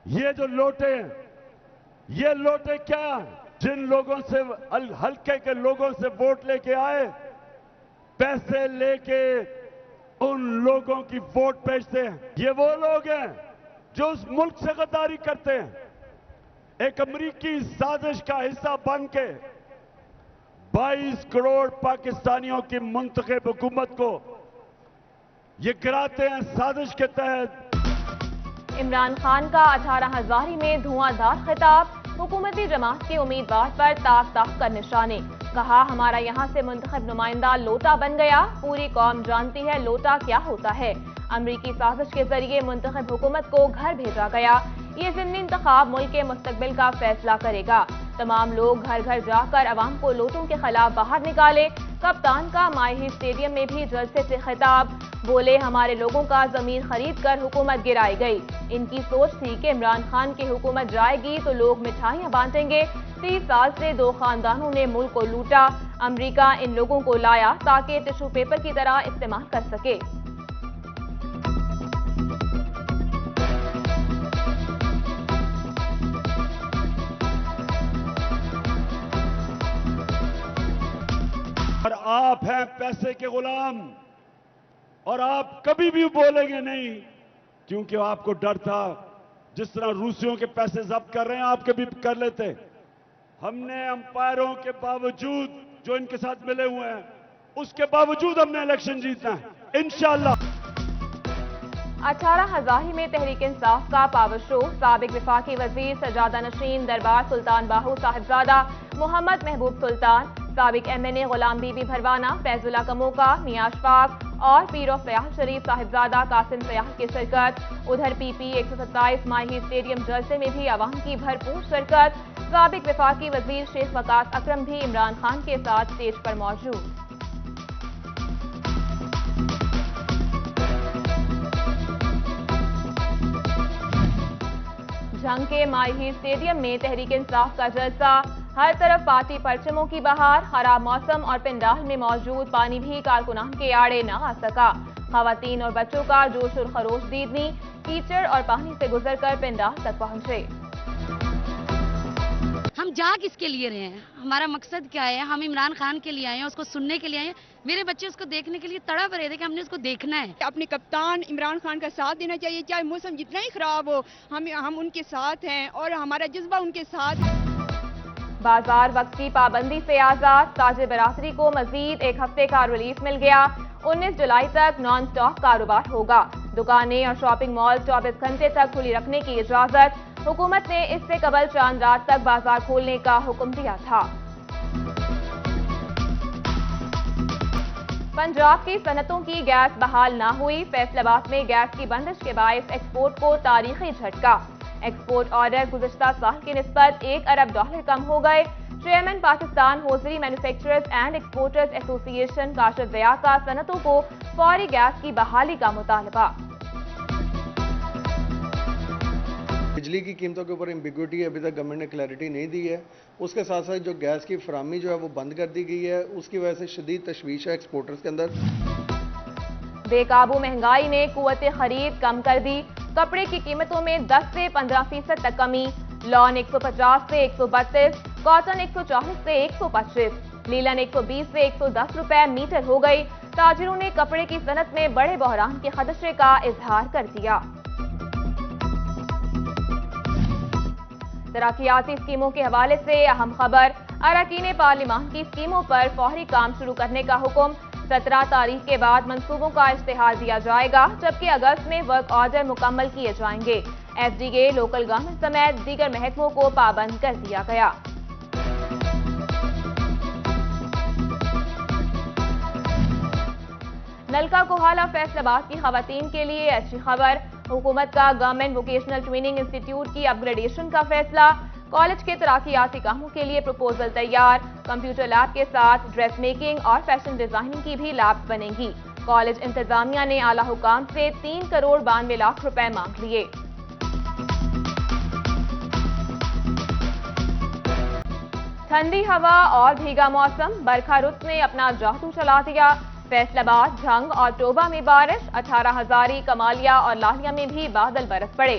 یہ جو لوٹے ہیں، یہ لوٹے کیا؟ جن لوگوں سے حلقے کے لوگوں سے ووٹ لے کے آئے، پیسے لے کے ان لوگوں کی ووٹ بیچتے ہیں۔ یہ وہ لوگ ہیں جو اس ملک سے غداری کرتے ہیں، ایک امریکی سازش کا حصہ بن کے 22 کروڑ پاکستانیوں کی منتخب حکومت کو یہ گراتے ہیں سازش کے تحت۔ عمران خان کا 18 ہزاری میں دھواں دھار خطاب، حکومتی جماعت کے امیدوار پر تاک تاک کر نشانے، کہا ہمارا یہاں سے منتخب نمائندہ لوٹا بن گیا، پوری قوم جانتی ہے لوٹا کیا ہوتا ہے۔ امریکی سازش کے ذریعے منتخب حکومت کو گھر بھیجا گیا، یہ ضمنی انتخاب ملک کے مستقبل کا فیصلہ کرے گا، تمام لوگ گھر گھر جا کر عوام کو لوٹوں کے خلاف باہر نکالے۔ کپتان کا ماہی اسٹیڈیم میں بھی جلسے سے خطاب، بولے ہمارے لوگوں کا ضمیر خرید کر حکومت گرائی گئی، ان کی سوچ تھی کہ عمران خان کی حکومت جائے گی تو لوگ مٹھائیاں بانٹیں گے، 30 سال سے 2 خاندانوں نے ملک کو لوٹا، امریکہ ان لوگوں کو لایا تاکہ ٹشو پیپر کی طرح استعمال کر سکے۔ اور آپ ہیں پیسے کے غلام، اور آپ کبھی بھی بولیں گے نہیں، کیونکہ آپ کو ڈر تھا جس طرح روسیوں کے پیسے ضبط کر رہے ہیں آپ کے بھی کر لیتے۔ ہم نے امپائروں کے باوجود جو ان کے ساتھ ملے ہوئے ہیں، اس کے باوجود ہم نے الیکشن جیتنا ہے انشاءاللہ۔ 18 ہزاری میں تحریک انصاف کا پاور شو، سابق وفاقی وزیر سجادہ نشین دربار سلطان باہو صاحبزادہ محمد محبوب سلطان، سابق MNA Ghulam be be Bharwana, فیض اللہ کموکا، میاں اشفاق اور پیر و فیاض شریف صاحبزادہ قاسم فیاض کی شرکت۔ ادھر PP 127 ماہی اسٹیڈیم جلسے میں بھی عوام کی بھرپور شرکت، سابق وفاقی وزیر شیخ وقاص اکرم بھی عمران خان کے ساتھ اسٹیج پر موجود۔ جھنگ کے ماہی اسٹیڈیم میں تحریک انصاف کا جلسہ، ہر طرف پارٹی پرچموں کی بہار، خراب موسم اور پنڈال میں موجود پانی بھی کارکنان کے آڑے نہ آ سکا، خواتین اور بچوں کا جوش اور خروش دیدنی، کیچڑ اور پانی سے گزر کر پنڈال تک پہنچے۔ ہم جا کس کے لیے رہے ہیں؟ ہمارا مقصد کیا ہے؟ ہم عمران خان کے لیے آئے ہیں، اس کو سننے کے لیے آئے ہیں، میرے بچے اس کو دیکھنے کے لیے تڑپ رہے تھے کہ ہم نے اس کو دیکھنا ہے۔ اپنے کپتان عمران خان کا ساتھ دینا چاہیے، چاہے موسم جتنا ہی خراب ہو، ہم ان کے ساتھ ہیں اور ہمارا جذبہ ان کے ساتھ۔ بازار وقت کی پابندی سے آزاد، تاجر برادری کو مزید 1 ہفتے کا ریلیف مل گیا، 19 جولائی تک نان سٹاک کاروبار ہوگا، دکانیں اور شاپنگ مال 24 گھنٹے تک کھلی رکھنے کی اجازت، حکومت نے اس سے قبل چاند رات تک بازار کھولنے کا حکم دیا تھا۔ پنجاب کی صنعتوں کی گیس بحال نہ ہوئی، فیصل آباد میں گیس کی بندش کے باعث ایکسپورٹ کو تاریخی جھٹکا، ایکسپورٹ آرڈر گزشتہ سال کی نسبت $1 ارب کم ہو گئے، chairman Pakistan hosiery manufacturers and exporters ایسوسی ایشن کاشف ضیاء کا صنعتوں کو فوری گیس کی بحالی کا مطالبہ۔ بجلی کی قیمتوں کے اوپر ایمبیگوٹی ابھی تک گورنمنٹ نے کلیئرٹی نہیں دی ہے، اس کے ساتھ ساتھ جو گیس کی فراہمی جو ہے وہ بند کر دی گئی ہے، اس کی وجہ سے شدید تشویش ہے ایکسپورٹرز کے اندر۔ بے قابو مہنگائی نے قوت خرید کم کر دی، کپڑے کی قیمتوں میں 10 سے 15% تک کمی، لان 150 سے 132، کاٹن 140 سے 125، لیلن 120 سے 110 روپے میٹر ہو گئی، تاجروں نے کپڑے کی صنعت میں بڑے بحران کے خدشے کا اظہار کر دیا۔ ترقیاتی اسکیموں کے حوالے سے اہم خبر، اراکین پارلیمان کی اسکیموں پر فوری کام شروع کرنے کا حکم، 17 تاریخ کے بعد منصوبوں کا اشتہار دیا جائے گا، جبکہ اگست میں ورک آرڈر مکمل کیے جائیں گے، FDA لوکل گورنمنٹ سمیت دیگر محکموں کو پابند کر دیا گیا۔ نلکا کوہالہ فیصل آباد کی خواتین کے لیے اچھی خبر، حکومت کا گورنمنٹ ووکیشنل ٹریننگ انسٹی ٹیوٹ کی اپ گریڈیشن کا فیصلہ، کالج کے ترقیاتی کاموں کے لیے پروپوزل تیار، کمپیوٹر لیب کے ساتھ ڈریس میکنگ اور فیشن ڈیزائننگ کی بھی لیبز بنیں گی، کالج انتظامیہ نے اعلیٰ حکام سے 3 کروڑ 92 لاکھ روپے مانگ لیے۔ ٹھنڈی ہوا اور بھیگا موسم، برکھا رت نے اپنا جادو چلا دیا، فیصل آباد، جھنگ اور ٹوبہ میں بارش، 18 ہزاری، کمالیہ اور لالیہ میں بھی بادل برس پڑے،